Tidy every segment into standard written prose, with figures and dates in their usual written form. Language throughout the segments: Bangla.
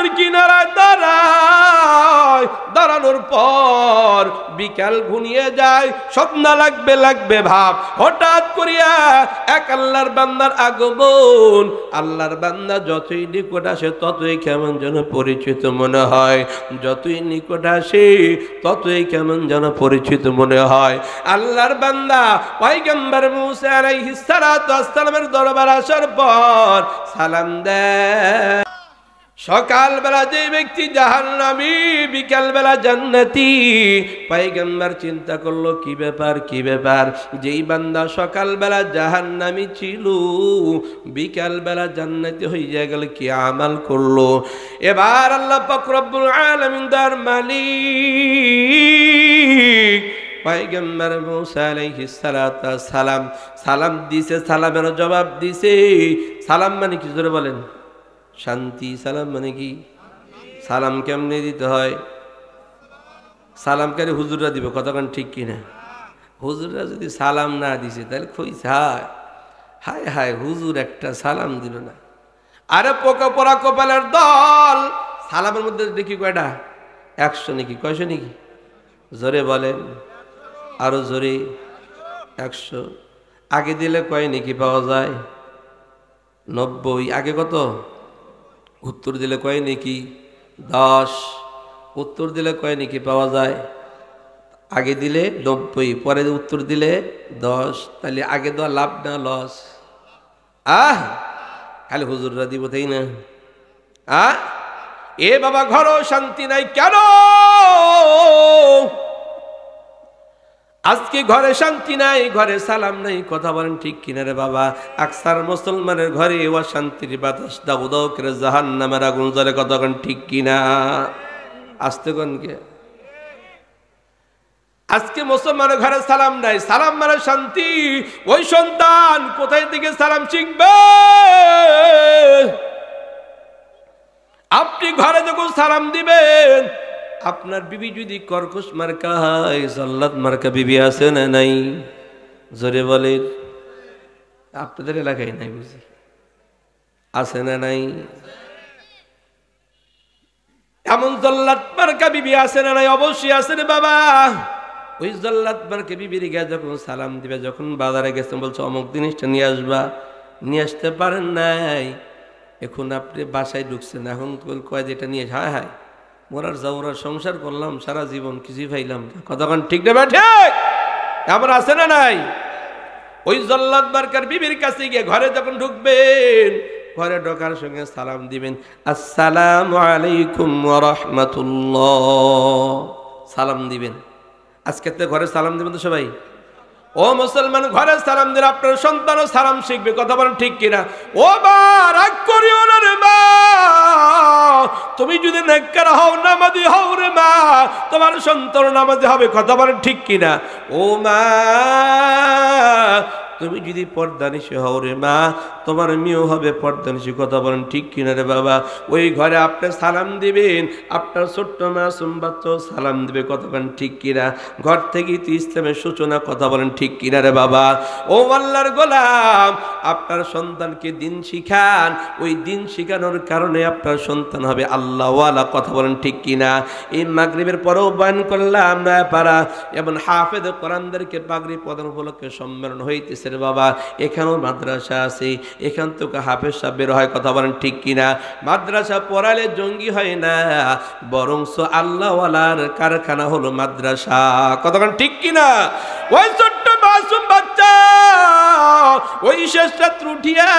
সিরাতের কিনারায় দাঁড়ায়, দাঁড়ানোর পর বিকাল ঘনিয়ে যায়, সন্ধ্যা লাগবে ভাব। হঠাৎ করিয়া এক আল্লাহর বান্দার আগমন। আল্লাহর বান্দা যতই নিকট আসে ততই কেমন যেন পরিচিত মনে হয়, যতই নিকট আসে ততই কেমন যেন পরিচিত মনে হয়। আল্লাহর বান্দা পয়গম্বর মুসা আলাইহিস সালাতু ওয়াস সালামের দরবার আসার পর সালাম দেয়। সকালবেলা যে ব্যক্তি জাহান্নামী, বিকালবেলা জান্নাতি। পয়গম্বর চিন্তা করলো কি ব্যাপার, যেই বান্দা সকালবেলা জাহান্নামী ছিল বিকালবেলা জান্নাতি হয়ে গেল, কি আমাল করলো। এবার আল্লাহ পাক রব্বুল আলামিন তার মালিক পয়গম্বর মুসা আলাইহিস সালাতু ওয়াস সালাম সালাম দিছে, সালামের জবাব দিছে। সালাম মানে কি জোরে বলেন? শান্তি। সালাম মানে কি? সালাম কেমনে দিতে হয়? সালামকারী হুজুররা দিবে, কতক্ষণ ঠিক কিনা? হুজুররা যদি সালাম না দিছে তাহলে খুঁজছে হায় হায় হুজুর একটা সালাম দিল না। আরে পোকা পোড়া কপালের দল, সালামের মধ্যে দেখি কয়টা? 100 নাকি? কয়শো নাকি? জোরে বলেন, আরো জোরে। 100। আগে দিলে কয় নাকি পাওয়া যায়? 90। আগে কত? উত্তর দিলে কয় নাকি? 10। উত্তর দিলে কয় নাকি পাওয়া যায়? আগে দিলে 90, পরে উত্তর দিলে 10। তাহলে আগে দেওয়া লাভ না লস? খালি হুজুররা দিব, তাই না? এ বাবা ঘরও শান্তি নাই কেন? আজকে ঘরে শান্তি নাই, ঘরে সালাম নাই, কথা বলেন ঠিক কিনা রে বাবা? আকসার মুসলমানের ঘরে অশান্তির বাতাস দাউ দাউ করে জাহান্নামের আগুন জ্বলে, কথা বলেন ঠিক কিনা? আসতে কোন কে? আজকে মুসলমানের ঘরে সালাম নাই, সালাম মানে শান্তি। ওই সন্তান কোথায় থেকে সালাম শিখবে? আপনি ঘরে যখন সালাম দিবেন, আপনার বিবি যদি কর্কশ মার্কা হয়, জল্লাদ মার্কা বিবি আছে না নাই? জোরে বলেন। আপনাদের এলাকায় নাই বুঝি? আছে না নাই? এমন জল্লাদ মার্কা বিবি আছে না নাই? অবশ্যই আছে রে বাবা। ওই জল্লাদ মার্কা বিবির গিয়ে যখন সালাম দিবে, যখন বাজারে গেছেন বলছে অমুক জিনিসটা নিয়ে আসবা, নিয়ে আসতে পারেন নাই, এখন আপনি বাসায় ঢুকছেন, এখন কয় যেটা নিয়ে হায় মোরার জাউরার সংসার করলাম সারা জীবন, কিছুই পাইলাম না, কতক্ষণ ঠিক না বেঠে? আমার আছে না নাই? ওই জল্লাদ মার্কার বিবির কাছে গিয়ে ঘরে যখন ঢুকবেন, ঘরে ঢোকার সঙ্গে সালাম দিবেন, আসসালামু আলাইকুম ওয়া রাহমাতুল্লাহ, সালাম দিবেন। আজকে তো ঘরে সালাম দিবেন তো সবাই? ও মুসলমান, ঘরে সালাম দিলে আপনার সন্তানও সালাম শিখবে, কথা বলেন ঠিক কিনা? ও মা, রাগ করিও না রে মা, তুমি যদি নেককার হও, নামাজি হও রে মা, তোমার সন্তান নামাজি হবে, কথা বলেন ঠিক কিনা? ও মা, তুমি যদি পর্দানিশী হও রে মা, তোমার মেয়েও হবে পর্দানিশী, কথা বলেন ঠিক কিনা রে বাবা? ওই ঘরে আপনি সালাম দিবেন, আপনার ছোট্ট মাসুম বাচ্চাও সালাম দিবে, কথা বলেন ঠিক কিনা? ঘর থেকেই তো ইসলামের সূচনা, কথা বলেন ঠিক কিনা রে বাবা? ও আল্লাহর গোলাম, আপনার সন্তানকে দিন শিখান, ওই দিন শিখানোর কারণে আপনার সন্তান হবে আল্লাহওয়ালা, কথা বলেন ঠিক কিনা? এই মাগরিবের পরেও বয়ান করলাম না পারা, এমন হাফেজ কোরআনদেরকে পাগড়ি প্রদান উপলক্ষে সম্মেলন হইতেছে রে বাবা। এখানেও মাদ্রাসা আছে, এখান থেকে হাফেজ সাহেব বের হয়, কথা বলেন ঠিক কিনা? মাদ্রাসা পড়ালে জঙ্গি হয় না, বরংস আল্লাহওয়ালার কারখানা হলো মাদ্রাসা, কথা বলেন ঠিক কিনা? ওই ছোট্ট মাসুম বাচ্চা ওই শেষ রাত উঠিয়া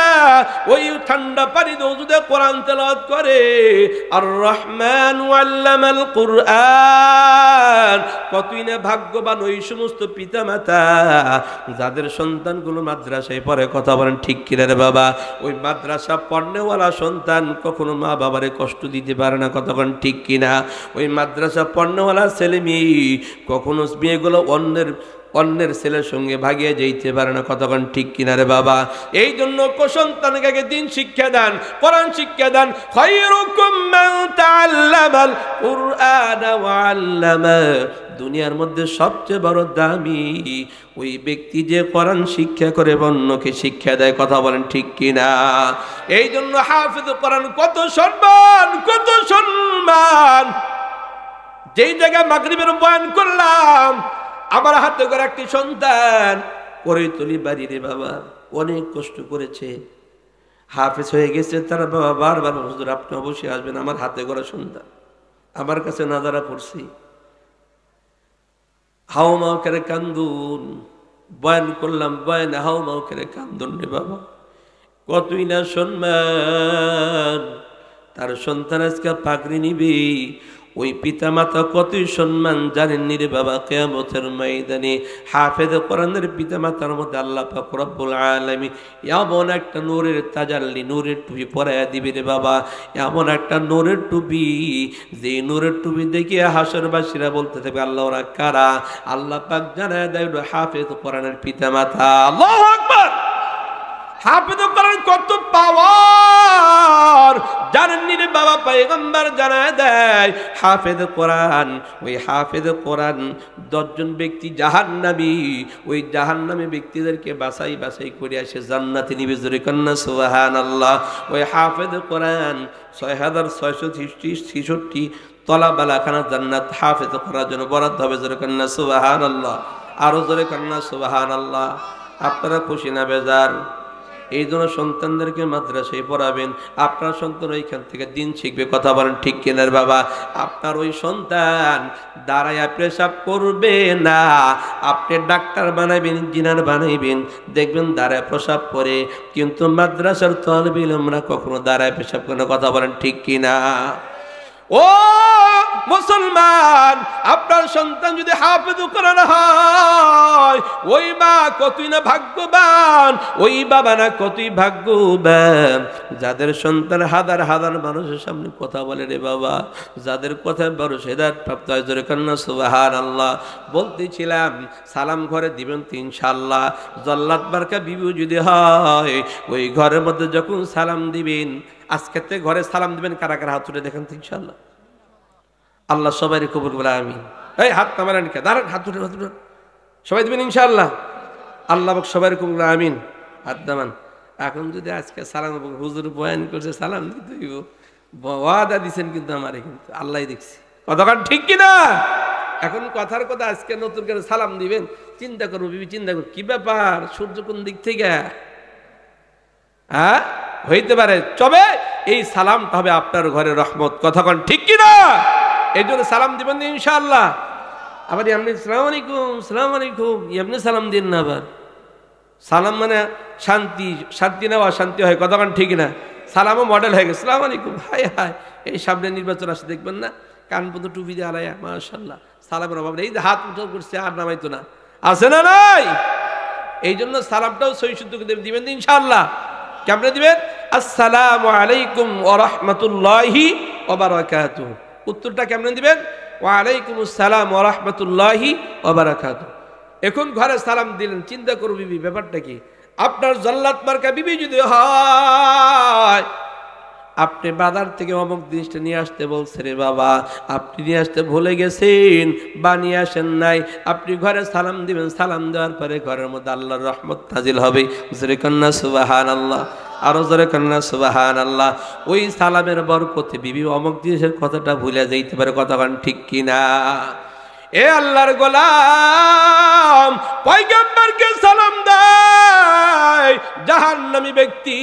ওই ঠান্ডা পানি ওযুতে কোরআন তেলাওয়াত করে, আর রহমান আল্লামাল কুরআন। কতই না ভাগ্যবান ওই সমস্ত পিতামাতা যাদের সন্তানগুলো মাদ্রাসায় পড়ে, কথা বলেন ঠিক কিনা রে বাবা? ওই মাদ্রাসা পড়নেওয়ালা সন্তান কখনো মা বাবারে কষ্ট দিতে পারে না, কথা বলেন ঠিক কিনা? ওই মাদ্রাসা পড়নেওয়ালা ছেলে মেয়ে কখনো মেয়েগুলো অন্যের ছেলের সঙ্গে ভাগিয়ে যেতে পারে না, কতক্ষণ ঠিক কিনা রে বাবা? এই জন্য সন্তানকে দিন শিক্ষা দেন, কোরআন শিক্ষা দেন। খায়রুকুম মান তাআল্লামাল কুরআন ওয়া আল্লামা। দুনিয়ার মধ্যে সবচেয়ে বড় দামি ওই ব্যক্তি যে কোরআন শিক্ষা করে অন্যকে শিক্ষা দেয়, কথা বলেন ঠিক কিনা? এই জন্য হাফেজ কোরআন কত সম্মান, কত যেই জায়গায় মাগরিবের বয়ান করলাম আমার হাতে করে একটি সন্তান করে তুলি বাড়ি রে বাবা, অনেক কষ্ট করেছে, হাফেজ হয়ে গেছে, তার বাবা বারবার হুজুর আপনি অবশ্যই আসবেন, আমার হাতে করে সন্তান আমার কাছে নাজারা পড়ছি, হাও মাও করে কান্দুন, বয়ান করলাম বয়ান হাও মাও করে কান্দুন রে বাবা, কতই না সম্মান তার সন্তান আজকে পাগড়ি নিবি, ওই পিতা মাতা কতই সম্মান জানেননি রে বাবা। কিয়ামতের ময়দানে হাফেজ কোরআনের পিতা মাতার মধ্যে আল্লাহ পাক রব্বুল আলামিন এমন একটা নূরের তাজাল্লি, নূরের টুপি পরাইয়া দিবে রে বাবা, এমন একটা নূরের টুপি, যে নূরের টুপি দেখিয়ে হাসরবাসীরা বলতে থাকবে আল্লাহ ওরা কারা, আল্লাহ পাক জানায় দেয় হাফেজ কোরআনের পিতা মাতা। আল্লাহু আকবার। হাফেজ কোরআন কত পাওয়ার জানেননি রে বাবা, পয়গম্বর জানায় দেয় হাফেজ কোরআন, ওই হাফেজ কোরআন 10 জন ব্যক্তি জাহান্নামী, ওই জাহান্নামী ব্যক্তিদেরকে বাছাই বাছাই করে আসে জান্নাতে নিবে, জোরে কন্না সুবহানাল্লাহ। ওই হাফেজ কোরআন 6666 তলাবালাখানা জান্নাত হাফেজ কোরআনের জন্য বরাদ্দ হবে, জোরে কন্না সুবহানাল্লাহ, আরো জোরে কন্না সুবহানাল্লাহ। আপনারা খুশি না বেজার? এই জন্য সন্তানদেরকে মাদ্রাসায় পড়াবেন, আপনার সন্তান ওইখান থেকে দিন শিখবে, কথা বলেন ঠিক কিনার বাবা। আপনার ওই সন্তান দাঁড়ায় পেশাব করবে না, আপনি ডাক্তার বানাইবেন, ইঞ্জিনিয়ার বানাইবেন, দেখবেন দাঁড়ায় পেশাব করে, কিন্তু মাদ্রাসার তালিবে ইলমরা কখনো দাঁড়ায় পেশাব করে না, কথা বলেন ঠিক কিনা। ও মুসলমান, আপনার সন্তান যদি হাফেজ কোরআন হয়, ওই মা কতই না ভাগ্যবান, ওই বাবা না কতই ভাগ্যবান, যাদের সন্তান হাজার হাজার মানুষের সামনে কথা বলে রে বাবা, যাদের কথায় বড় হেদায়েত প্রাপ্ত হয়, জোরে কান্না সুবহানাল্লাহ। বলতেছিলাম সালাম ঘরে দিবেন তো ইনশাআল্লাহ, জল্লাদ বারকা বিবি যদি হয়, ওই ঘরের মধ্যে যখন সালাম দিবেন, আজকে থেকে ঘরে সালাম দিবেন, কারা কারা হাত তুলে দেখেন তো ইনশাআল্লাহ। আল্লাহ সবাই কবুল বলে আমিন। এই হাত নামালেন কে? দাঁড়ান, হাত তুলে সবাই দিবেন ইনশাআল্লাহ। আল্লাহ সবাই কবুল বলে আমিন। হাত নামান। এখন যদি আজকে সালাম হুজুর বয়ান করছে সালাম দিতে হইব, ওয়াদা দিচ্ছেন কিন্তু আমারে, কিন্তু আল্লাহ দেখছি, কতক্ষণ ঠিক কিনা। এখন কথার কথা আজকে নতুন করে সালাম দিবেন, চিন্তা করবো বিবি, চিন্তা করবো কি ব্যাপার, সূর্য কোন দিক থেকে হ্যাঁ হইতে পারে, তবে এই সালামটা হবে আপনার ঘরে রহমত, কতক্ষণ ঠিক কিনা। এই জন্য সালাম দিবেন ইনশাআল্লাহ। আবার এমনি সালাম আলাইকুম, সালাম আলাইকুম, এমনি সালাম দিন না, আবার সালাম মানে শান্তি, শান্তি না অশান্তি হয়, কতক্ষণ ঠিক না। সালামও মডেল হয়ে গেছে, সালাম আলাইকুম, হাই হাই। এই সামনে নির্বাচন আসে দেখবেন না, কান পর্যন্ত টুপি দিয়ে আলাইয়া, মাশাআল্লাহ, সালামের অভাব নেই, এই যে হাত উঠাও করছে আর নামাইতো না, আছে না নাই? এই জন্য সালামটাও সহি শুদ্ধ দিবেন ইনশাআল্লাহ। কেমনে দিবেন? আসসালামু আলাইকুম ওয়া রাহমাতুল্লাহি ওয়া বারাকাতুহু। উত্তরটা কেমনে দিবেন? ওয়া আলাইকুম আসসালাম ওয়া রাহমাতুল্লাহি ওয়া বারাকাতুহু। এখন ঘরে সালাম দিলেন, চিন্তা করো বিবি ব্যাপারটা কি। আপনার জল্লাদ মার্কা বিবি যদি হয়, আপনি বাজার থেকে অমুক জিনিসটা নিয়ে আসতে বলছে রে বাবা, আপনি নিয়ে আসতে ভুলে গেছেন বা নিয়ে আসেন নাই, আপনি ঘরে সালাম দিবেন, সালাম দেওয়ার পরে ঘরের মধ্যে আল্লাহর রহমত নাজিল হবে, জোরে কন্না সুবহানাল্লাহ, আরো জোরে কন্না সুবহানাল্লাহ। ওই সালামের বরকতে বিবি অমুক জিনিসের কথাটা ভুলে যাইতে পারে, কতক্ষণ ঠিক কিনা। এ আল্লাহর গোলাম পয়গম্বরকে সালাম দেয় জাহান্নামী ব্যক্তি,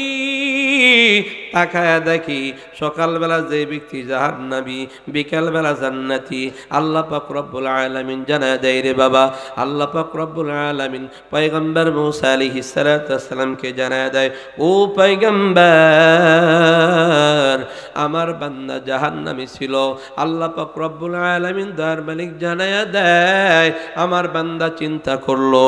তাকায়া দেখি সকালবেলা যে ব্যক্তি জাহান্নামী, বিকালবেলা জান্নাতি। আল্লাহ পাক রব্বুল আলামিন জানায় দেয় রে বাবা, আল্লাহ পাক রব্বুল আলামিন পয়গম্বর মূসা আলাইহিস সালাতু ওয়াস সালামকে জানায় দেয়, ও পয়গম্বর, আমার বান্দা জাহান্নামী ছিল, আল্লাহ পাক রব্বুল আলামিন দয়ার মালিক জানায় দেয় আমার বান্দা চিন্তা করলো,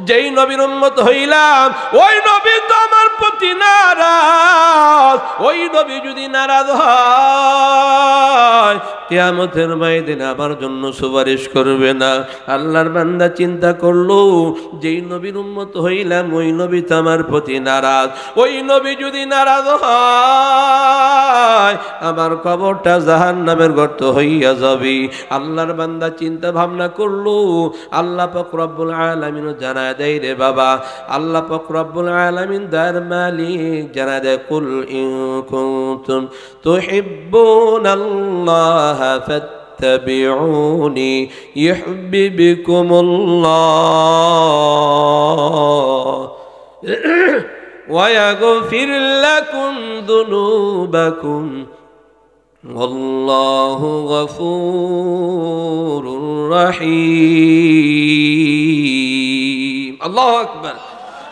যেই নবীর উম্মত হইলাম ওই নবী তো আমার প্রতি নারাজ, ওই নবী যদি নারাজ হয় কিয়ামতের ময়দানে আমার জন্য সুপারিশ করবে না। আল্লাহর বান্দা চিন্তা করলো, যেই নবীর উম্মত হইলাম ওই নবী তো আমার প্রতি নারাজ, ওই নবী যদি নারাজ হয় আমার কবরটা জাহান্নামের গর্ত হইয়া যাবে। আল্লাহর বান্দা চিন্তা ভাবনা করলো, আল্লাহ পাক রব্বুল আলামিন জানায় দেয় রে বাবা, আল্লাহ পাক রব্বুল আলামিন দয়ার মালিক জানায় দেয়, কুল ইন কুনতুম তুহিব্বুনাল্লাহ فاتبعوني يحببكم الله ويغفر لكم ذنوبكم والله غفور رحيم الله أكبر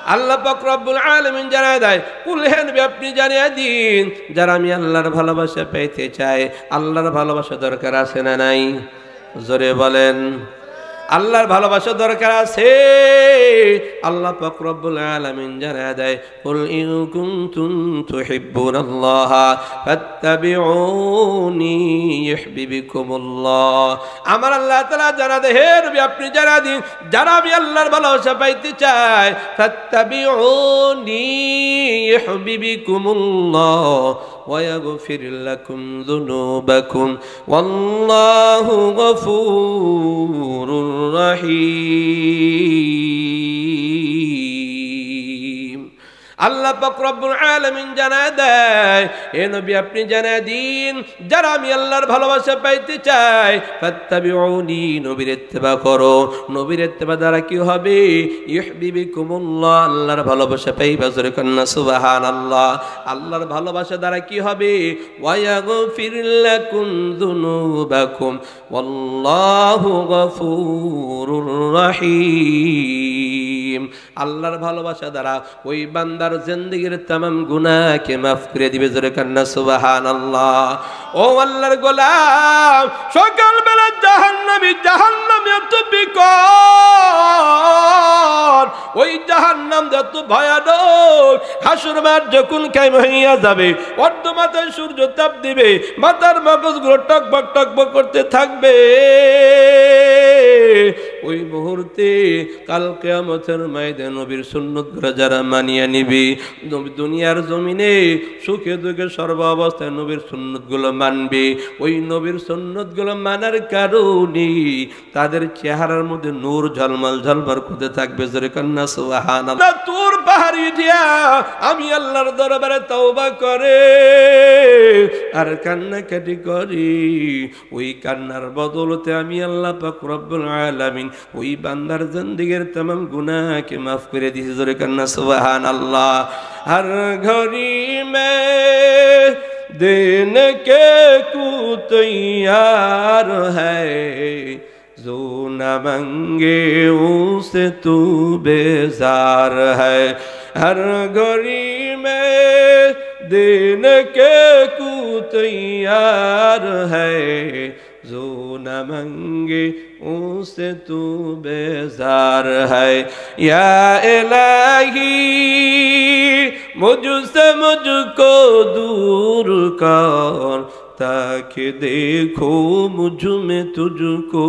আল্লাহ পাক রব্বুল আলামিন জানায় দেয় কুল হে নবী আপনি জানিয়ে দিন যারা আমি আল্লাহর ভালোবাসা পেতে চায় আল্লাহর ভালোবাসা দরকার আছে না নাই জোরে বলেন আল্লাহর ভালোবাসা দরকার আছে আল্লাহ পাক রব্বুল আলামিন জানায় দেয় কুল ইন কুনতুম তুহিব্বুনাল্লাহ ফাত্তাবিউনি ইউহিব্বুকুমুল্লাহ আমার আল্লাহ তাআলা জানায় দেয় হে নবী আপনি জানা দিন যারা আমি আল্লাহর ভালোবাসা পাইতে চায় ফাত্তাবিউনি ইউহিব্বুকুমুল্লাহ ويغفر لكم ذنوبكم والله غفور رحيم আল্লাহ পাক রব্বুল আলামিন জানায় দেয় হে নবী আপনি জানায় দিন যারা আমি আল্লাহর ভালোবাসা পাইতে চাই ফাত্তাবিউনি নবীর ইত্তেবা করো নবীর ইত্তেবা দ্বারা কি হবে ইউহিব্বুকুমুল্লাহ আল্লাহর ভালোবাসা পাইবা জোরে কন্না সুবহানাল্লাহ আল্লাহর ভালোবাসা দ্বারা কি হবে ওয়ায়াগফির লাকুম যুনুবাকুম ওয়াল্লাহু গফুরুর রহিম আল্লাহর ভালোবাসা দ্বারা ওই বান্দার জিন্দেগীর तमाम গুনাহকে maaf করে দিবে জোরে কান্না সুবহানাল্লাহ ও আল্লাহর গোলাম সকাল বেলা জাহান্নামী এত বিকট ওই জাহান্নাম যত ভয়ানক হাসর মাঠ যখন কায়েম হইয়া যাবে অর্ধ মাথায় সূর্য তাপ দিবে মাথার মগজগুলো টকবক টকবক করতে থাকবে ওই মুহূর্তে কাল কিয়ামতের ময়দানে নবীর সুন্নাতগুলো যারা মানিয়ে নিবে দুনিয়ার জমিনে সুখে দুঃখে সর্ব অবস্থায় নবীর সুন্নাতগুলো মানবে ওই নবীর সুন্নাতগুলো মানার কারণে তাদের চেহারার মধ্যে নূর ঝলমল ঝলমল করতে থাকবে জোরে কান্না সুবহানাল্লাহ তোর পাহাড়ি দিয়া আমি আল্লাহর দরবারে তওবা করে আর কান্নাকাটি করি ওই কান্নার বদলতে আমি আল্লাহ পাক রব্বুল আলামিন ওই বান্দার জিন্দেগীর तमाम গুনাহকে maaf করে দিয়েছে জোরে কান্না সুবহানাল্লাহ हर घड़ी में देने के को तैयार है जो न मांगे उसे तू बेजार है हर घड़ी में देने के को तैयार है जो न मांगे उसे तू बेजार है या इलाही मुझसे मुझको दूर कर ताकि देखो मुझ में तुझको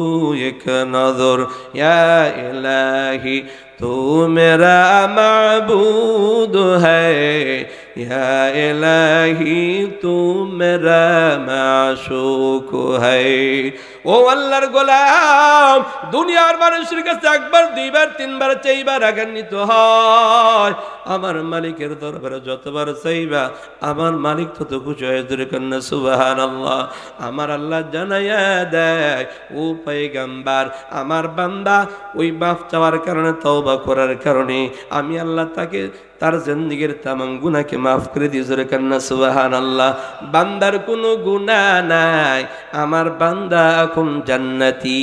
एक नजर या इलाही तू मेरा माबूद है या इलाही तू मेरा माशूक है ও আল্লাহর গোলাম দুনিয়ার মানুষের কাছে একবার দুইবার তিনবার চাইবার রাগান্বিত হয় আমার মালিকের দরবারে যতবার চাইবা আমার মালিক তত খুশি হয়ে জোরে কান্না সুবহানাল্লাহ আমার আল্লাহ জানাইয়া দেয় ও পয়গম্বর আমার বান্দা ওই মাফ চাওয়ার কারণে তওবা করার কারণে আমি আল্লাহ তাকে তার জিন্দেগীর तमाम গুনাহকে maaf করে দিয়ে জোরে কান্না সুবহানাল্লাহ বান্দার কোনো গুনাহ নাই আমার বান্দা এখন জান্নাতি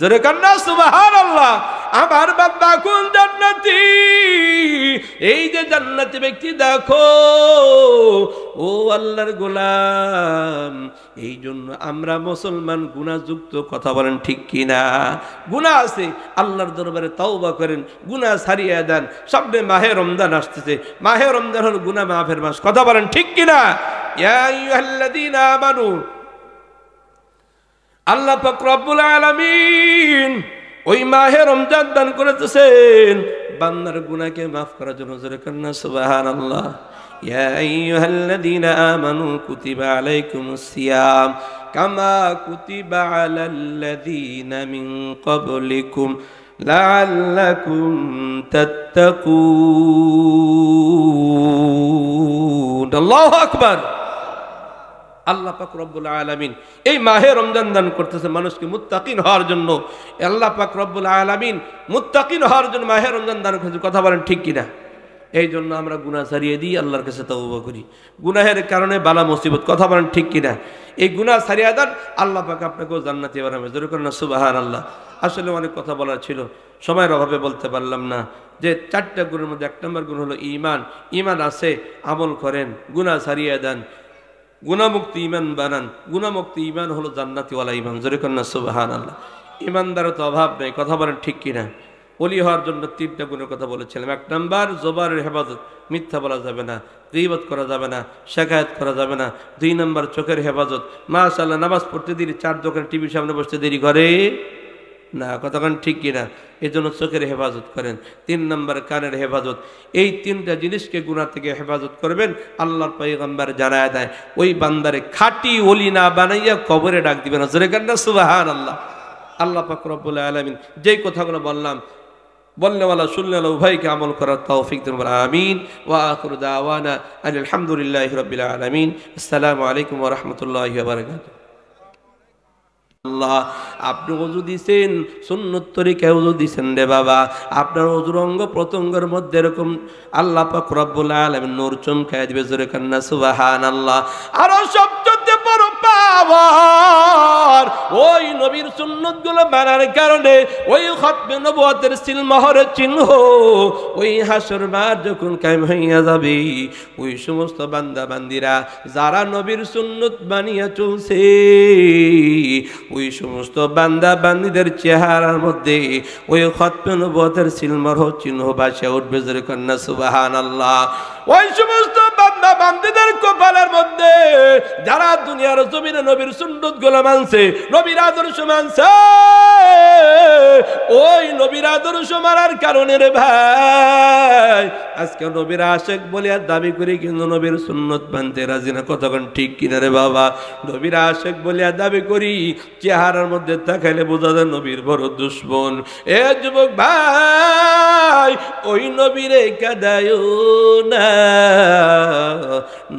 জোরে কান্না সুবহানাল্লাহ আমার বান্দা এখন জান্নাতি এই যে জান্নাতি ব্যক্তি দেখো ও আল্লাহর গোলাম এই জন্য আমরা মুসলমান গুনাহযুক্ত কথা বলেন ঠিক কি না গুনাহ আছে আল্লাহর দরবারে তওবা করেন গুনাহ ছাড়িয়ে দেন সামনে মাহে রমজান আসতেছে মাহে রমজান হলো গুনাহ মাফের মাস কথা বলেন ঠিক কি না ইয়া আইয়ুহাল্লাযীনা আমানু আল্লাহ পাক রব্বুল আলামিন ওই মাহে রমজান দান করেছেন বান্দার গুনাহকে maaf করার জন্য জোরে কান্না সুবহানাল্লাহ ইয়া আইয়ুহাল্লাযীনা আমানু কুতিবা আলাইকুমুস সিয়াম কামা কুতিবা আলাল্লাযীনা মিন ক্বাবলিকুম লাআল্লাকুম তাত্তাকুন আল্লাহু আকবার আল্লাহ পাক রব্বুল আলামিন এই মাহে রমজান দান করতেছে মানুষকে মুত্তাকিন হওয়ার জন্য। আল্লাহ পাক রব্বুল আলামিন মুত্তাকিন হওয়ার জন্য মাহে রমজান দান করতেছে। কথা বলেন ঠিক কিনা? এই জন্য আমরা গুনাহ ছাড়িয়ে দিই, আল্লাহর কাছে তওবা করি। গুনাহের কারণে বালা মুসিবত। কথা বলেন ঠিক কিনা? এই গুনাহ ছাড়িয়ে দেন, আল্লাহ পাক আপনাকেও জান্নাতি বানাবে। জোরে করেন না সুবহানাল্লাহ। আসলে অনেক কথা বলার ছিল, সময়ের অভাবে বলতে পারলাম না। যে 4টা গুণের মধ্যে 1 নম্বর গুণ হলো ঈমান। ঈমান আছে, আমল করেন, গুনাহ ছাড়িয়ে দেন, গুনাহমুক্ত ঈমান বানান। গুনাহমুক্ত ঈমান হলো জান্নাতিওয়ালা ঈমান। জোরে করেন না সুবহানাল্লাহ। ঈমানদারের তো অভাব নেই। কথা বলেন ঠিক কিনা? ওলি হওয়ার জন্য 3টা গুণের কথা বলেছিলাম। 1 নম্বর জবানের হেফাজত, মিথ্যা বলা যাবে না, গীবত করা যাবে না, শিকায়ত করা যাবে না। 2 নম্বর চোখের হেফাজত। মাশাআল্লাহ, নামাজ পড়তে দেরি, 4 দোকানে টিভির সামনে বসতে দেরি করে না। কতক্ষণ ঠিক কিনা? এই জন্য চোখের হেফাজত করেন। 3 নম্বর কানের হেফাজত। এই 3টা জিনিসকে গুনাহ থেকে হেফাজত করবেন। আল্লাহর পয়গম্বর জানায় দেয়, ওই বান্দারে খাঁটি ওলি না বানাইয়া কবরে ডাক দিবেন না। জোরে কান্না সুবহানাল্লাহ। আল্লাহ পাক রব্বুল আলামিন যেই কথাগুলো বললাম, বলনেওয়ালা শুননেওয়ালা উভয়কে আমল করার তৌফিক দিন। আমিন। ওয়া আখিরু দাওয়ানা আলহামদুলিল্লাহি রাব্বিল আলামিন। আসসালামু আলাইকুম ওয়া রাহমাতুল্লাহি ওয়া বারাকাতুহু। আল্লাহ, আপনি ওযু দিছেন, সুন্নত তরিকায় ওযু দিছেন রে বাবা। আপনার ওযুর অঙ্গ প্রত্যঙ্গের মধ্যে এরকম আল্লাহ পাক রব্বুল আলামিন নূর চমকায় দিবে। জোরে কান্না সুবহানাল্লাহ। আর সবচেয়ে বড় পাওয়ার ওই নবীর সুন্নতগুলো মানার কারণে, ওই খতমে নবুয়তের সিলমোহরের চিহ্ন, ওই হাসর মাঠ যখন কায়েম হইয়া যাবে, ওই সমস্ত বান্দা বান্দিরা যারা নবীর সুন্নত মানিয়া চলছে, ওই সমস্ত বান্দা বান্দিদের চেহারার মধ্যে ওই খতমে নবুয়তের সিলমোহর চিহ্ন ভাসে উঠবে। জোরে কন্না সুবহানাল্লাহ। ওই সমস্ত বান্দা বান্দিদের কপালের মধ্যে যারা দুনিয়ার জমিনে নবীর সুন্নত গুলো মানছে, নবীর আদর্শ মানছে, ওই নবীর আদর্শ মানার কারণে রে ভাই আজকে নবীর আশেক বলিয়া দাবি করি, কিন্তু নবীর সুন্নত মানতে রাজি না। কতক্ষণ ঠিক কিনা রে বাবা? নবীর আশেক বলিয়া দাবি করি, চেহারার মধ্যে তাকাইলে বোঝা যায় নবীর বড় দুশ্মন। এ যুবক ভাই, ওই নবীরে কাদায়ো না।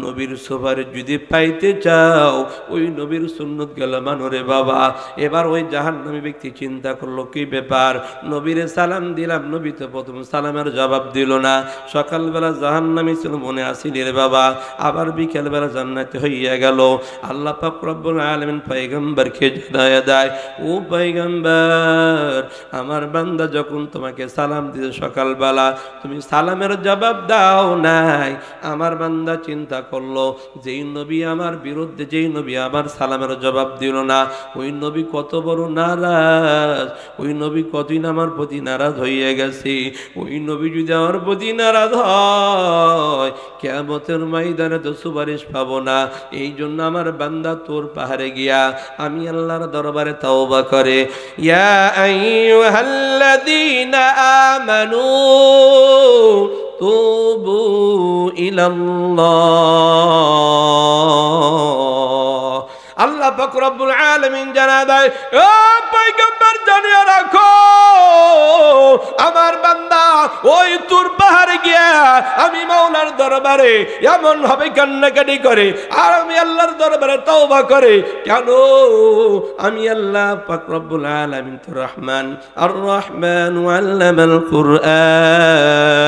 নবীর সোফারে যদি পাইতে চাও, ওই নবীর সুন্নত গেলা মানো রে বাবা। এবার ওই জাহান্নামী ব্যক্তি চিন্তা করলো, কি ব্যাপার, নবীরে সালাম দিলাম, নবী তো প্রথম সালামের জবাব দিল না। সকালবেলা জাহান্নামী ছিল, মনে আসিল রে বাবা, আবার বিকেলবেলা জান্নাতে হইয়া গেল। আল্লাহ পাক রব্বুল আলামিন পয়গম্বরকে জানায়া দেয়, ও পয়গম্বর, আমার বান্দা যখন তোমাকে সালাম দিতে সকালবেলা, তুমি সালামের জবাব দাও নাই। আমার বান্দা চিন্তা করলো, যেই নবী আমার বিরুদ্ধে, যেই নবী আমার সালামের জবাব দিল না, ওই নবী কত বড় নারাজ, ওই নবী কতদিন আমার প্রতি নারাজ হইয়া গেছে। ওই নবী যদি আমার প্রতি নারাজ হয়, কিয়ামতের ময়দানে তো সুপারিশ পাবো না। এই জন্য আমার বান্দা তোর পাহাড়ে গিয়া আমি আল্লাহর দরবারে তওবা করে, ইয়া আইয়ুহাল্লাযীনা আমানু তুবু ইলাল্লাহ। আল্লাহ পাক রব্বুল আলামিন জানায় দেয়, ও পয়গম্বর জানিয়ে রাখো, আমার বান্দা ওই তুর পাহাড়ে গিয়া আমি মাওলার দরবারে এমন ভাবে কান্নাকাটি করে, আর আমি আল্লাহর দরবারে তওবা করে। কেন? আমি আল্লাহ পাক রব্বুল আলামিন তো রহমান, আর রহমান আল্লামাল কুরআন।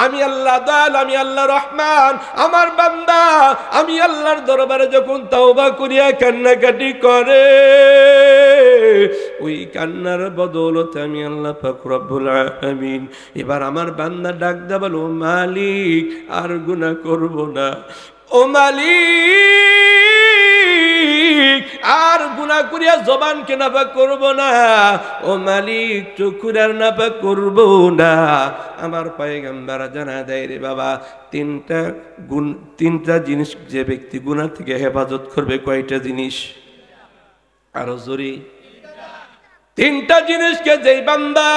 আমি আল্লাহ দয়াল, আমি আল্লাহ রহমান। আমার বান্দা আমি আল্লাহর দরবারে যখন তওবা করিয়া কান্নাকাটি করে, ওই কান্নার বদৌলতে আমি আল্লাহ পাক রব্বুল আলামিন এবার আমার বান্দা ডাক দা বলো, মালিক আর গুনাহ করব না, ও মালিক আর গুনাহ করিয়া জবানকে নাপাক করব না, ও মালিক চক্ষুর আর নাপাক করব না। আমার পয়গম্বর জানা দেয় রে বাবা, তিনটা জিনিস যে ব্যক্তি গুনাহ থেকে হেফাজত করবে। কয়টা জিনিস? আরো জোরে। 3টা জিনিসকে যেই বান্দা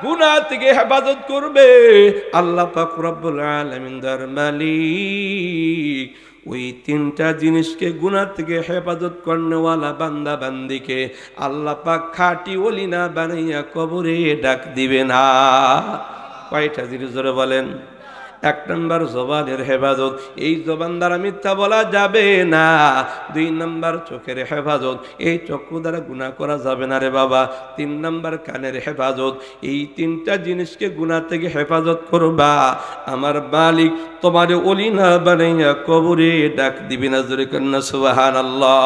গুনাহ থেকে হেফাজত করবে, আল্লাহ পাক রব্বুল আলামিন দার মালিক ওই 3টা জিনিসকে গুনাহ থেকে হেফাজত করনেওয়ালা বান্দা বান্দিকে আল্লাহ পাক খাঁটি ওলি না বানাইয়া কবরে ডাক দিবে না। কয়টা জিনিস জোরে বলেন? এক নম্বর জবানের হেফাজত, এই জবান দ্বারা মিথ্যা বলা যাবে না। দুই নম্বর চোখের হেফাজত, এই চক্ষু দ্বারা গুনাহ করা যাবে না রে বাবা। তিন নম্বর কানের হেফাজত, এই তিনটা জিনিসকে গুনাহ থেকে হেফাজত করবা। আমার মালিক তোমার ওলি না বানাইয়া কবরে ডাক দিবি না, জোরে কন্না সুবহানাল্লাহ।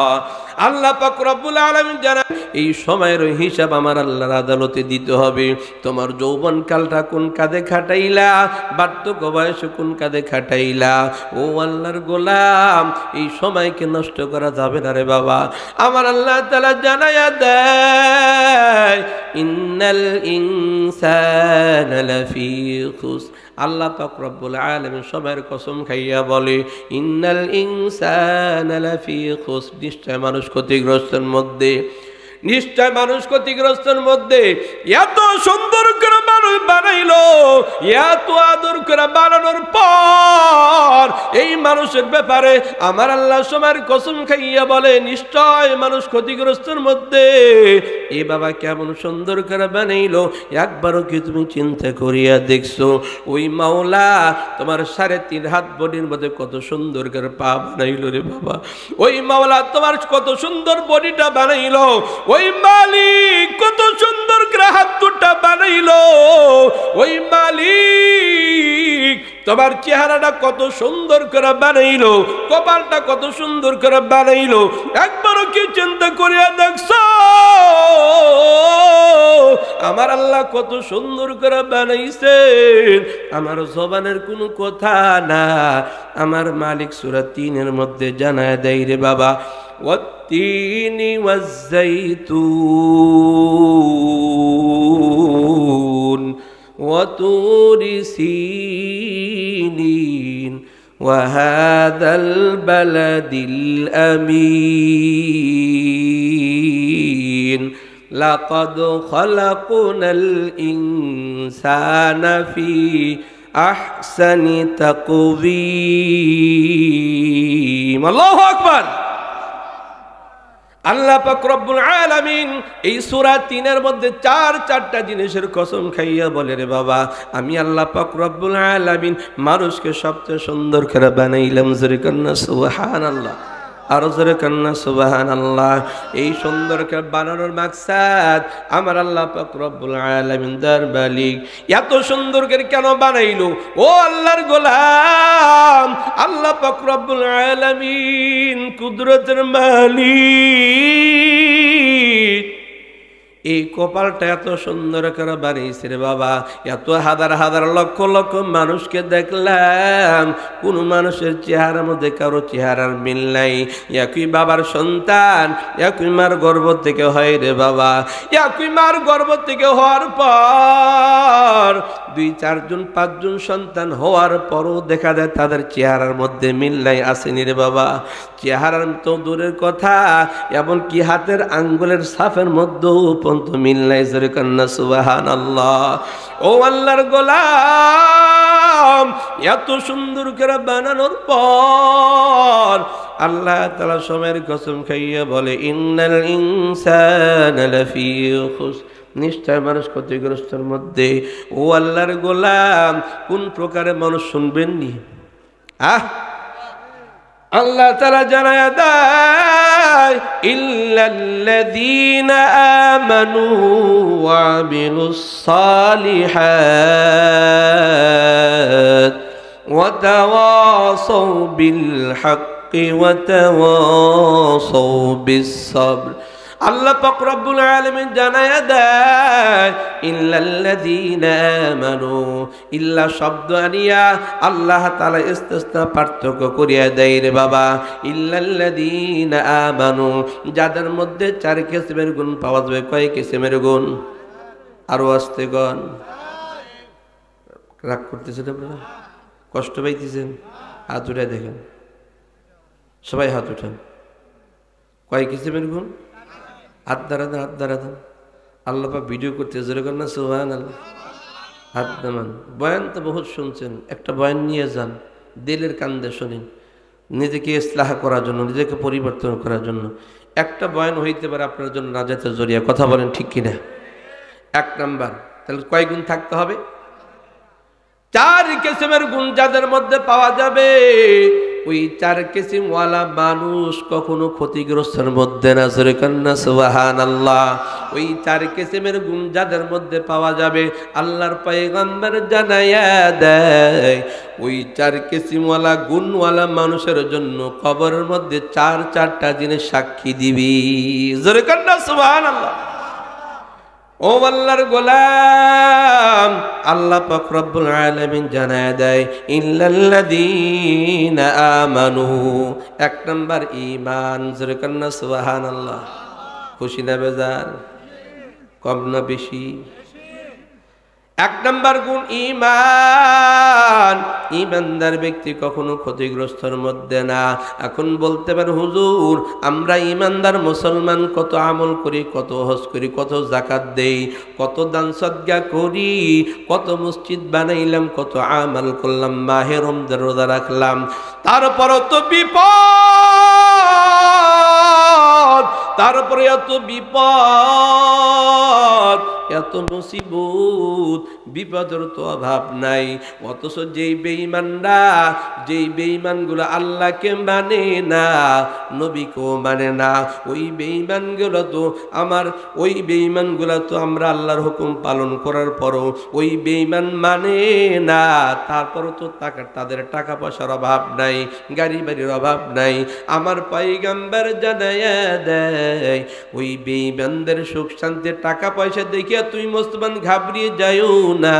আল্লাহ পাক রব্বুল আলামিন জানান এই সময়ের হিসাব আমার আল্লাহর আদালতে দিতে হবে। তোমার যৌবন কালটা কোন কাঁধে খাটাইলা, বার্ধক্য বয়স কোন কাঁধে খাটাইলা। ও আল্লাহর গোলাম, এই সময়কে নষ্ট করা যাবে না রে বাবা। আমার আল্লাহ তাআলা জানায়া দেয় ইন্নাল ইনসানা লাফি খুসর। আল্লাহ পাক রব্বুল আলামিন সময়ের কসম খাইয়া বলে ইন্নাল ইনসানা লাফি খুসর, নিশ্চয় মানুষ ক্ষতিগ্রস্তের মধ্যে, নিশ্চয় মানুষ ক্ষতিগ্রস্তের মধ্যে। এত সুন্দর করে মানুষ বানাইলো, এত আদর করে বানানোর পর এই মানুষের ব্যাপারে আমার আল্লাহ সময়ের কসম খাইয়া বলে নিশ্চয় মানুষ ক্ষতিগ্রস্তের মধ্যে। এ বাবা কেমন সুন্দর করে বানাইলো, একবারও কি তুমি চিন্তা করিয়া দেখছো? ওই মাওলা তোমার 3.5 হাত বডির মধ্যে কত সুন্দর করে পা বানাইলো রে বাবা। ওই মাওলা তোমার কত সুন্দর বডিটা বানাইলো। ওই মালিক কত সুন্দর করে হাত দুটা বানাইলো। ওই মালিক তোমার চেহারাটা কত সুন্দর করে বানাইলো, কপালটা কত সুন্দর করে বানাইলো। একবারও কি চিন্তা করিয়া দেখছো আমার আল্লাহ কত সুন্দর করে বানাইছেন? আমার জবানের কোনো কথা না, আমার মালিক সূরা 3-এর মধ্যে জানায় দেয় রে বাবা والتين والزيتون وطور سينين وهذا البلد الأمين لقد خلقنا الإنسان في أحسن تقويم الله أكبر। আল্লাহ পাক রব্বুল আলামিন এই সূরা 3-এর মধ্যে 4টা জিনিসের কসম খাইয়া বলে রে বাবা আমি আল্লাহ পাক রব্বুল আলামিন মানুষকে সবচেয়ে সুন্দর করে বানাইলাম। জোরে কন্না সুবহানাল্লাহ, আর জোরে কন্না সুবহানাল্লাহ। এই সুন্দর করে বানানোর মাকসাদ আমার আল্লাহ পাক রব্বুল আলামিন দার মালিক এত সুন্দর করে কেন বানাইলো? ও আল্লাহর গোলাম, আল্লাহ পাক রব্বুল আলামিন কুদরতের মালিক এই কপালটা এত সুন্দর করে বানিয়েছে রে বাবা। এত হাজার হাজার লক্ষ লক্ষ মানুষকে দেখলাম, কোন মানুষের চেহারার মধ্যে কারো চেহারার মিল নাই। একই বাবার সন্তান, একই মার গর্ভ থেকে হয় রে বাবা। একই মার গর্ভ থেকে হওয়ার পর 2-4 জন 5 জন সন্তান হওয়ার পরও দেখা যায় তাদের চেহারার মধ্যে মিল নাই, আসেনি রে বাবা। চেহারার তো দূরের কথা, এমনকি হাতের আঙ্গুলের ছাপের মধ্যেও মিল নাই। জোরে কন্না সুবহানাল্লাহ। ও আল্লাহর গোলাম, এত সুন্দর করে বানানোর পর আল্লাহ তাআলা সময়ের কসম খাইয়া বলে ইন্নাল ইনসানা লাফি খুসর, নিশ্চয় মানুষ ক্ষতিগ্রস্তের মধ্যে। ও আল্লাহর গোলাম, কোন প্রকারে মানুষ শুনবেন নি? আল্লাহ তাআলা জানায়া দেয় ইল্লাল্লাযীনা আমানু ওয়া আমিলুস সালিহাত ওয়া তাওয়াসাউ বিল হাক্কি ওয়া তাওয়াসাউ বিস সাবর। আল্লাহ পাক রব্বুল আলামিন জানায়া দেয় ইল্লাল্লাযীনা আমানু, ইল্লা শব্দ আনিয়া আল্লাহ তাআলা ইস্তিসনা পার্থক্য করিয়া দেয় রে বাবা। ইল্লাল্লাযীনা আমানু, যাদের মধ্যে 4 কিসমের গুণ পাওয়া যাবে। কয় কিসমের গুণ? আরো আস্তে গণ। রাগ করতেছেন আপনারা? কষ্ট পাইতেছেন? হাত উঠায় দেখেন, সবাই হাত উঠান। কয় কিসমের গুণ? হাত দাঁড়াতেন, হাত দাঁড়াতেন। আল্লাহ পাক ভিডিও করতে জোরে করেন না সুবহানাল্লাহ। হাত নামান। বয়ান তো বহুত শুনছেন, একটা বয়ান নিয়ে যান, দিলের কান্দে শোনেন, নিজেকে ইসলাহ করার জন্য, নিজেকে পরিবর্তন করার জন্য। একটা বয়ান হইতে পারে আপনার জন্য নাজাতের জরিয়া। কথা বলেন ঠিক কিনা? 1 নাম্বার, তাহলে কয় গুণ থাকতে হবে? চার কিসিমের গুণ যাদের মধ্যে পাওয়া যাবে, ওই চার কিসিমওয়ালা মানুষ কখনো ক্ষতিগ্রস্তের মধ্যে না। জোরে কান্না সুবহানাল্লাহ। ওই চার কিসিমের গুণ যাদের মধ্যে পাওয়া যাবে, আল্লাহর পয়গম্বর জানায়া দেয় ওই চার কিসিমওয়ালা গুণওয়ালা মানুষের জন্য কবরের মধ্যে চারটা জিনিস সাক্ষী দিবি। জোরে কান্না সুবহানাল্লাহ। ও আল্লাহর গোলাম, আল্লাহ পাক রব্বুল আলামিন জানায় দেয় ইল্লাল্লাযীনা আমানু। এক নাম্বার ঈমান। জোরে কান্না সুবহানাল্লাহ। খুশি না বেজার? কম না বেশি? এক নাম্বার গুণ ঈমান। ঈমানদার ব্যক্তি কখনো ক্ষতিগ্রস্তের মধ্যে না। এখন বলতে পারেন হুজুর, আমরা ঈমানদার মুসলমান কত আমল করি, কত হজ করি, কত যাকাত দেই, কত দান সদকা করি, কত মসজিদ বানাইলাম, কত আমল করলাম, মাহে রমজান রোজা রাখলাম, তারপরও তো বিপদ, তারপরে এত বিপদ, এত মুসিবত, বিপদের তো অভাব নাই। অথচ যেই বেঈমানরা, যেই বেঈমানগুলো আল্লাহকে মানে না, নবীকেও মানে না, ওই বেঈমানগুলো তো আমরা আল্লাহর হুকুম পালন করার পরও ওই বেঈমান মানে না। তারপরও তো তাদের টাকা পয়সার অভাব নাই, গাড়ি বাড়ির অভাব নাই। আমার পয়গম্বর জানায়া দেয় ওই বেঈমানদের সুখ শান্তির টাকা পয়সা দেখিয়া তুই মুসলমান ঘাবড়িয়ে যাইও না।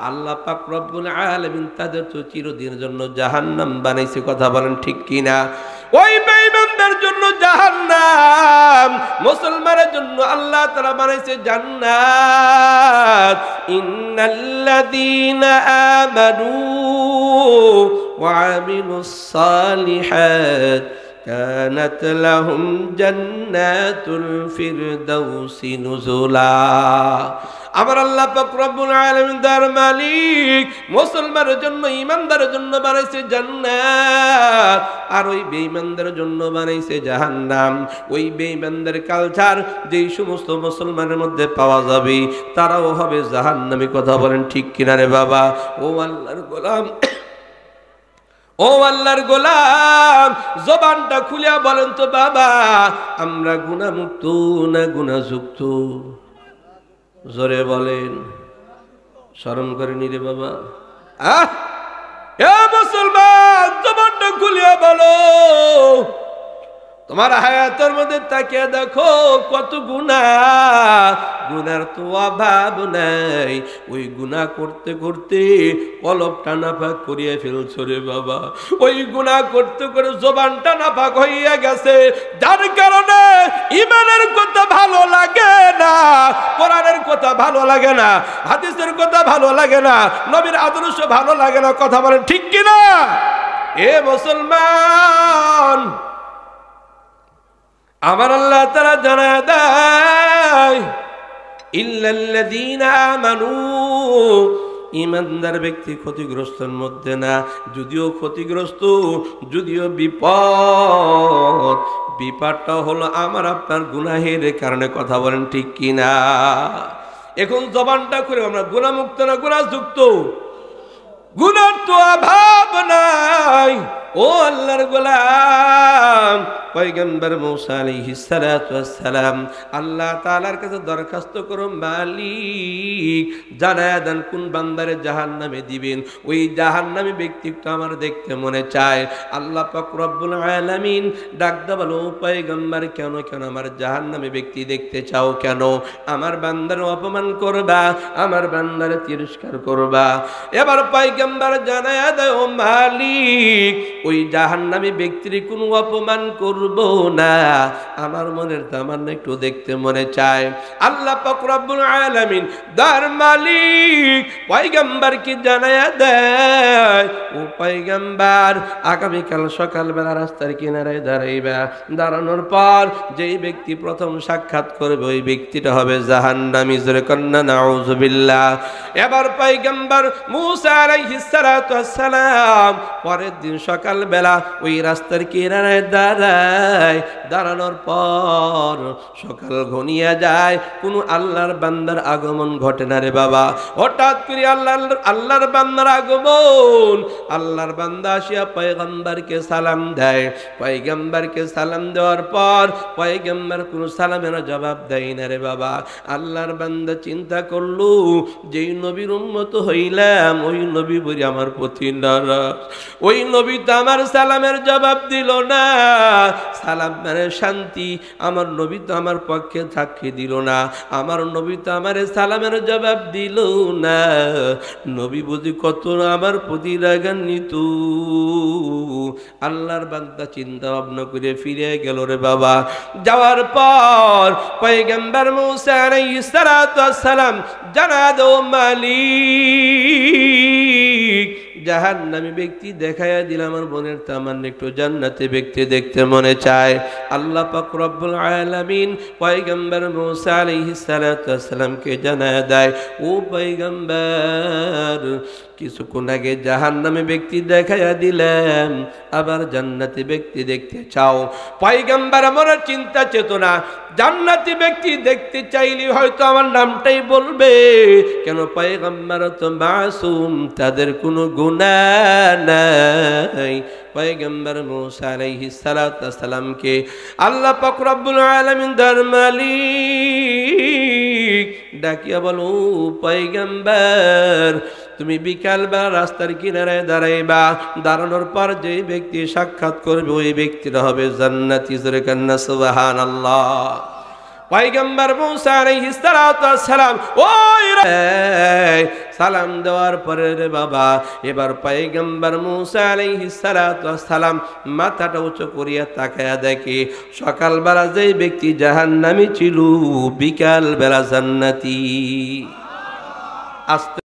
আল্লাহ পাক রব্বুল আলামিন তাদের তো চিরদিনের জন্য জাহান্নাম বানাইছে। কথা বলেন ঠিক কিনা? ওই বেঈমানদের জন্য জাহান্নাম, মুসলমানের জন্য আল্লাহ তাআলা বানাইছে জান্নাত। ইন্নাল্লাযীনা আমানু ওয়া আমিলুস সালিহাত কানাত লাহুম জান্নাতুল ফিরদাউসি নুজুলা। আমার আল্লাহ পাক রব্বুল আলামিন দার মালিক মুসলমানের জন্য, ঈমানদারের জন্য বানাইছে জান্নাত, আর ওই বেঈমানদের জন্য বানাইছে জাহান্নাম। ওই বেঈমানদের কালচার যেই সমস্ত মুসলমানের মধ্যে পাওয়া যাবে, তারাও হবে জাহান্নামী। কথা বলেন ঠিক কিনা রে বাবা? ও আল্লাহর গোলাম, ও আল্লাহর গোলাম, জবানটা খুলিয়া বলেন তো বাবা, আমরা গুনাহমুক্ত না গুনাহযুক্ত? জোরে বলেন। শরম করে নি রে বাবা? এ মুসলমান, জবানটা খুলিয়া বলো। তোমার হায়াতের মধ্যে তাকিয়ে দেখো কত গুনাহ, গুনার তো অভাব নাই। ওই গুনাহ করতে করতে কলবটা নাপাক করিয়া ফেলছো রে বাবা। ওই গুনাহ করতে করে জবানটা নাপাক হইয়া গেছে, যার কারণে ঈমানের কথা ভালো লাগে না, কোরআনের কথা ভালো লাগে না, হাদিসের কথা ভালো লাগে না, নবীর আদর্শ ভালো লাগে না। কথা বলেন ঠিক কিনা? এ মুসলমান, আমার আল্লাহ তাআলা জানায় দেয় ইল্লাল্লাযীনা আমানু। ঈমানদার ব্যক্তি ক্ষতিগ্রস্তের মধ্যে না। যদিও ক্ষতিগ্রস্ত, যদিও বিপদটা হলো আমার আপনার গুনাহের কারণে। কথা বলেন ঠিক কিনা? এখন জবানটা করে আমরা গুনাহমুক্ত না গুনাহযুক্ত? গুনার তো অভাব নাই। ও আল্লাহর গোলাম, পয়গম্বর মূসা আলাইহিস সালাতু ওয়াস সালাম আল্লাহ তাআলার কাছে দরখাস্ত করো, মালিক জানায়া দেন কোন বান্দারে জাহান্নামে দিবেন। ওই জাহান্নামী ব্যক্তিটা আমার দেখতে মনে চায়। আল্লাহ পাক রব্বুল আলামিন ডাক দা বলো, পয়গম্বর কেন আমার জাহান্নামী ব্যক্তি দেখতে চাও কেন? আমার বান্দার অপমান করবা, আমার বান্দারে তিরস্কার করবা। এবার পয়গম্বর জানায়া দেয়, ও মালিক ওই জাহান্নামী ব্যক্তির কোনো অপমান করব না, আমার মনের তামান্না একটু দেখতে মনে চায়। আল্লাহ পাক রব্বুল আলামিন দার মালিক পয়গম্বরকে জানায়া দেয়, ও পয়গম্বর আগামীকাল সকালবেলা রাস্তার কিনারায় দাঁড়াইবা। দাঁড়ানোর পর যেই ব্যক্তি প্রথম সাক্ষাৎ করবে ওই ব্যক্তিটা হবে জাহান্নামী। জোরে কন্না নাউযুবিল্লাহ। এবার পয়গম্বর মূসা আলাইহিস সালাতু ওয়াস সালাম পরের দিন সকাল সকালবেলা ওই রাস্তার কিনারায় দাঁড়ায়, দাঁড়ানোর পর সকাল ঘনিয়ে যায়, কোনো আল্লাহর বান্দার আগমন ঘটে না রে বাবা। হঠাৎ করে আল্লাহর বান্দার আগমন, আল্লাহর বান্দা আসিয়া পয়গম্বরকে সালাম দেয়। পয়গম্বরকে সালাম দেওয়ার পর পয়গম্বর কোনো সালামের জবাব দেয় না রে বাবা। আল্লাহর বান্দা চিন্তা করলো, যেই নবীর উম্মত হইলাম ওই নবী বলি আমার প্রতি নারাজ, ওই নবী তো আমার সালামের জবাব দিল না। সালাম মানে শান্তি, আমার নবী তো আমার পক্ষে সাক্ষী দিল না, আমার নবী তো আমার সালামের জবাব দিল না। নবী বুঝি কত আমার প্রতি রাগান্বিত। আল্লাহর বান্দা চিন্তা ভাবনা করে ফিরে গেল রে বাবা। যাওয়ার পর পয়গম্বর মুসা আলাইহিস সালাতু ওয়াস সালাম জানা দো মালিক, জাহান্নামী ব্যক্তি দেখাইয়া দিল, আমার মনের তামান্না একটু জান্নাতি ব্যক্তি দেখতে মনে চায়। আল্লাহ পাক রব্বুল আলামিন পয়গম্বর মুসা আলাইহিস সালাতু ওয়াস সালামকে জানায়া দেয়, ও পয়গম্বর কিছুক্ষণ আগে জাহান্নামী ব্যক্তি দেখাইয়া দিলেন, আবার জান্নাতি ব্যক্তি দেখতে চাও? পয়গম্বর আমার চিন্তা চেতনা, জান্নাতি ব্যক্তি দেখতে চাইলে হয়তো আমার নামটাই বলবে, কেন পয়গম্বর তো মাসুম, তাদের কোনো গুনাহ নাই। পয়গম্বর মুসা আলাইহিস সালাতু ওয়াস সালামকে আল্লাহ পাক রব্বুল আলামিন দর মালিক ডাকিয়া বলো, পয়গম্বর তুমি বিকালবেলা রাস্তার কিনারায় দাঁড়াইবা, দাঁড়ানোর পর যে ব্যক্তি সাক্ষাৎ করবে ওই ব্যক্তিরা হবে জান্নাতি। জোরে কান্না সুবহানাল্লাহ। পয়গম্বর মুসা আলাইহিস সালাতু ওয়াস সালাম ওই সালাম দেওয়ার পরে রে বাবা, এবার পয়গম্বর মুসা আলাইহিস সালাতু ওয়াস সালাম মাথাটা উঁচু করিয়া তাকায়া দেখে সকালবেলা যে ব্যক্তি জাহান্নামী ছিল বিকালবেলা জান্নাতি।